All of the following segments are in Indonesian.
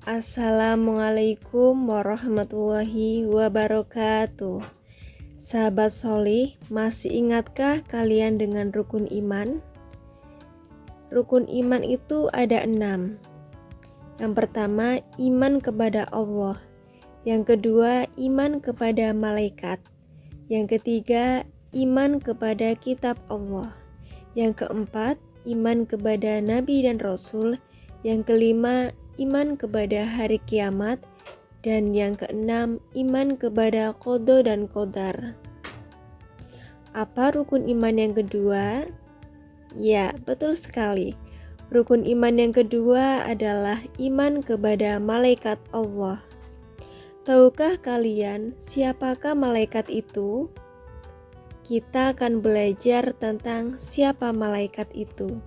Assalamualaikum warahmatullahi wabarakatuh. Sahabat Sholih, masih ingatkah kalian dengan rukun iman? Rukun iman itu ada 6. Yang pertama, iman kepada Allah. Yang kedua, iman kepada malaikat. Yang ketiga, iman kepada kitab Allah. Yang keempat, iman kepada nabi dan rasul. Yang kelima, iman kepada hari kiamat. Dan yang keenam, iman kepada qada dan qadar. Apa rukun iman yang kedua? Ya, betul sekali. Rukun iman yang kedua adalah iman kepada malaikat Allah. Tahukah kalian siapakah malaikat itu? Kita akan belajar tentang siapa malaikat itu.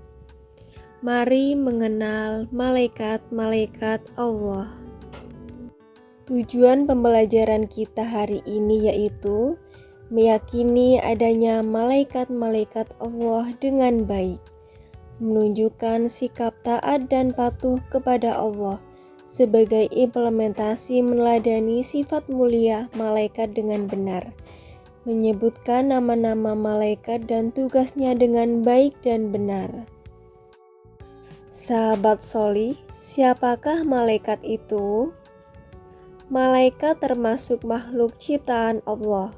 Mari mengenal malaikat-malaikat Allah. Tujuan pembelajaran kita hari ini yaitu meyakini adanya malaikat-malaikat Allah dengan baik, menunjukkan sikap taat dan patuh kepada Allah sebagai implementasi meneladani sifat mulia malaikat dengan benar, menyebutkan nama-nama malaikat dan tugasnya dengan baik dan benar. Sahabat Sholih, siapakah malaikat itu? Malaikat termasuk makhluk ciptaan Allah.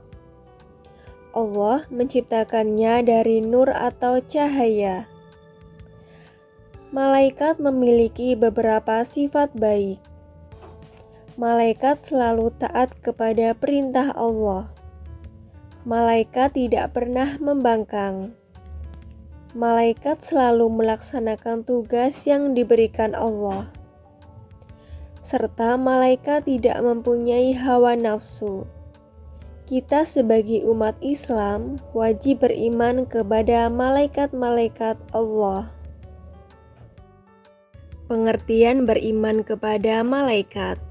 Allah menciptakannya dari nur atau cahaya. Malaikat memiliki beberapa sifat baik. Malaikat selalu taat kepada perintah Allah. Malaikat tidak pernah membangkang. Malaikat selalu melaksanakan tugas yang diberikan Allah. Serta malaikat tidak mempunyai hawa nafsu. Kita sebagai umat Islam wajib beriman kepada malaikat-malaikat Allah. Pengertian beriman kepada malaikat.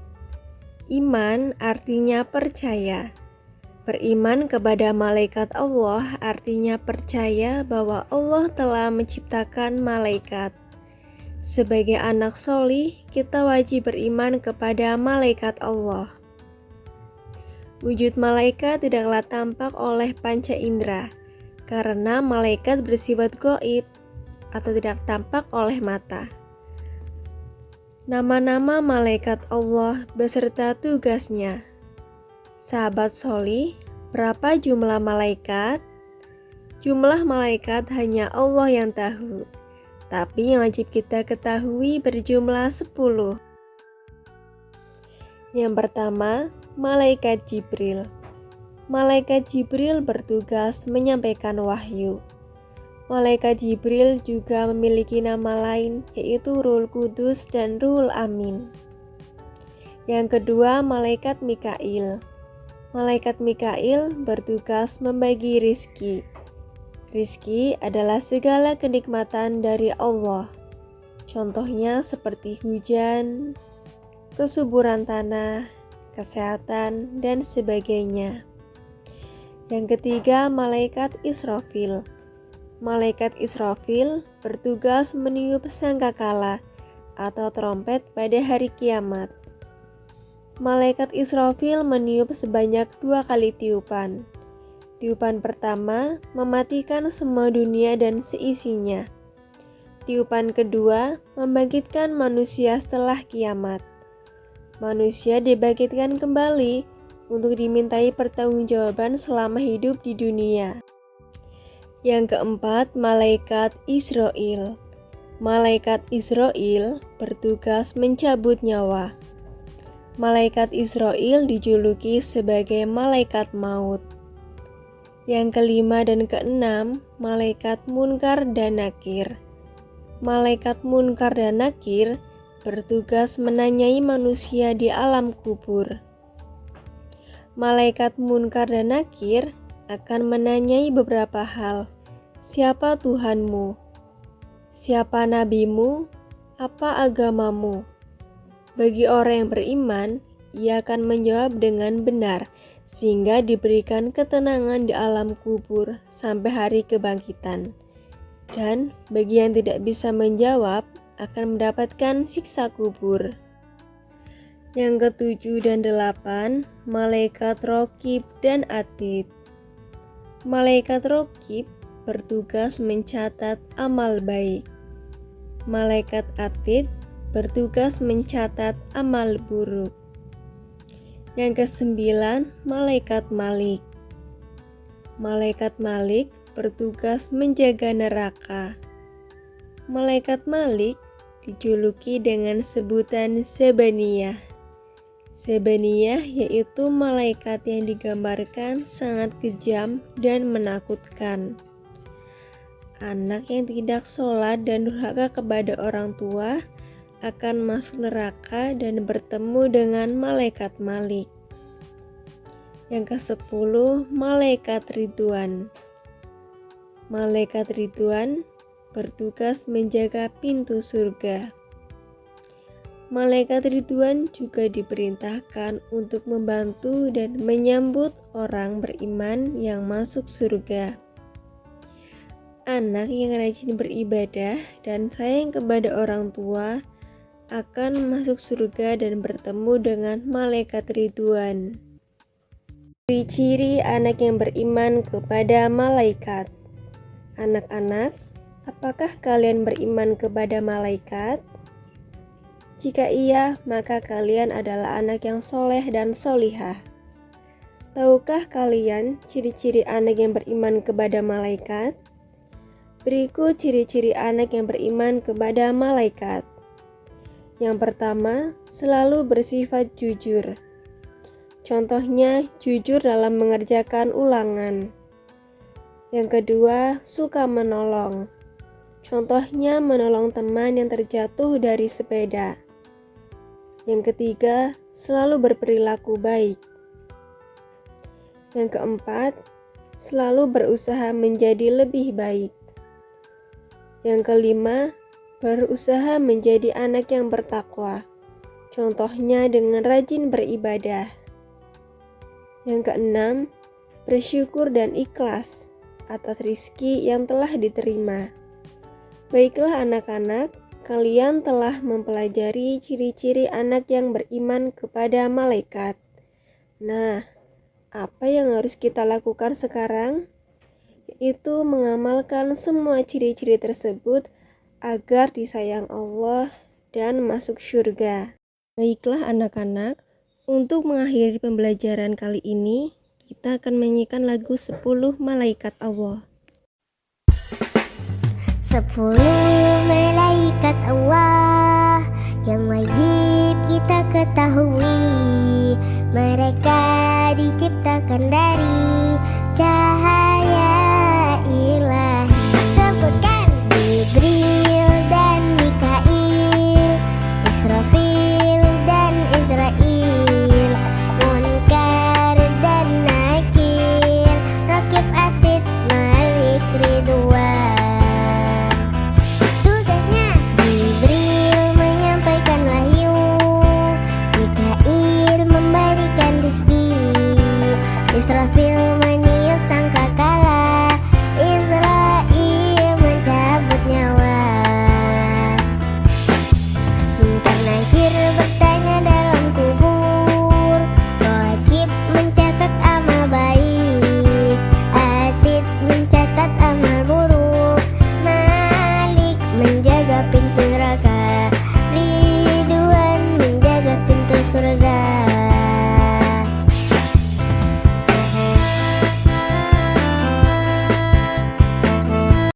Iman artinya percaya. Beriman kepada malaikat Allah artinya percaya bahwa Allah telah menciptakan malaikat. Sebagai anak sholih, kita wajib beriman kepada malaikat Allah. Wujud malaikat tidaklah tampak oleh panca indera, karena malaikat bersifat gaib atau tidak tampak oleh mata. Nama-nama malaikat Allah beserta tugasnya. Sahabat Sholih, berapa jumlah malaikat? Jumlah malaikat hanya Allah yang tahu. Tapi yang wajib kita ketahui berjumlah 10. Yang pertama, malaikat Jibril. Malaikat Jibril bertugas menyampaikan wahyu. Malaikat Jibril juga memiliki nama lain, yaitu Ruhul Kudus dan Ruhul Amin. Yang kedua, malaikat Mikail. Malaikat Mikail bertugas membagi rizki. Rizki adalah segala kenikmatan dari Allah. Contohnya seperti hujan, kesuburan tanah, kesehatan, dan sebagainya. Yang ketiga, malaikat Israfil. Malaikat Israfil bertugas meniup sangkakala atau trompet pada hari kiamat. Malaikat Israfil meniup sebanyak 2 kali tiupan. Tiupan pertama mematikan semua dunia dan seisinya. Tiupan kedua membangkitkan manusia setelah kiamat. Manusia dibangkitkan kembali untuk dimintai pertanggungjawaban selama hidup di dunia. Yang keempat, malaikat Israil. Malaikat Israil bertugas mencabut nyawa. Malaikat Israil dijuluki sebagai malaikat maut. Yang kelima dan keenam, malaikat Munkar dan Nakir. Malaikat Munkar dan Nakir bertugas menanyai manusia di alam kubur. Malaikat Munkar dan Nakir akan menanyai beberapa hal. Siapa Tuhanmu? Siapa nabimu? Apa agamamu? Bagi orang yang beriman, ia akan menjawab dengan benar, sehingga diberikan ketenangan di alam kubur sampai hari kebangkitan. Dan bagi yang tidak bisa menjawab, akan mendapatkan siksa kubur. Yang ketujuh dan delapan, malaikat Raqib dan Atid. Malaikat Raqib bertugas mencatat amal baik. Malaikat Atid bertugas mencatat amal buruk. Yang kesembilan, malaikat Malik. Malaikat Malik bertugas menjaga neraka. Malaikat Malik dijuluki dengan sebutan Zabaniyah. Zabaniyah yaitu malaikat yang digambarkan sangat kejam dan menakutkan. Anak yang tidak sholat dan durhaka kepada orang tua akan masuk neraka dan bertemu dengan malaikat Malik. Yang ke-10, malaikat Ridwan. Malaikat Ridwan bertugas menjaga pintu surga. Malaikat Ridwan juga diperintahkan untuk membantu dan menyambut orang beriman yang masuk surga. Anak yang rajin beribadah dan sayang kepada orang tua akan masuk surga dan bertemu dengan malaikat Ridwan. Ciri-ciri anak yang beriman kepada malaikat. Anak-anak, apakah kalian beriman kepada malaikat? Jika iya, maka kalian adalah anak yang soleh dan solihah. Tahukah kalian ciri-ciri anak yang beriman kepada malaikat? Berikut ciri-ciri anak yang beriman kepada malaikat. Yang pertama, selalu bersifat jujur. Contohnya, jujur dalam mengerjakan ulangan. Yang kedua, suka menolong. Contohnya, menolong teman yang terjatuh dari sepeda. Yang ketiga, selalu berperilaku baik. Yang keempat, selalu berusaha menjadi lebih baik. Yang kelima, berusaha menjadi anak yang bertakwa. Contohnya dengan rajin beribadah. Yang keenam, bersyukur dan ikhlas atas rizki yang telah diterima. Baiklah anak-anak, kalian telah mempelajari ciri-ciri anak yang beriman kepada malaikat. Nah, apa yang harus kita lakukan sekarang? Yaitu mengamalkan semua ciri-ciri tersebut agar disayang Allah dan masuk surga. Baiklah anak-anak, untuk mengakhiri pembelajaran kali ini, kita akan menyanyikan lagu 10 Malaikat Allah. 10 malaikat Allah yang wajib kita ketahui. Mereka diciptakan dari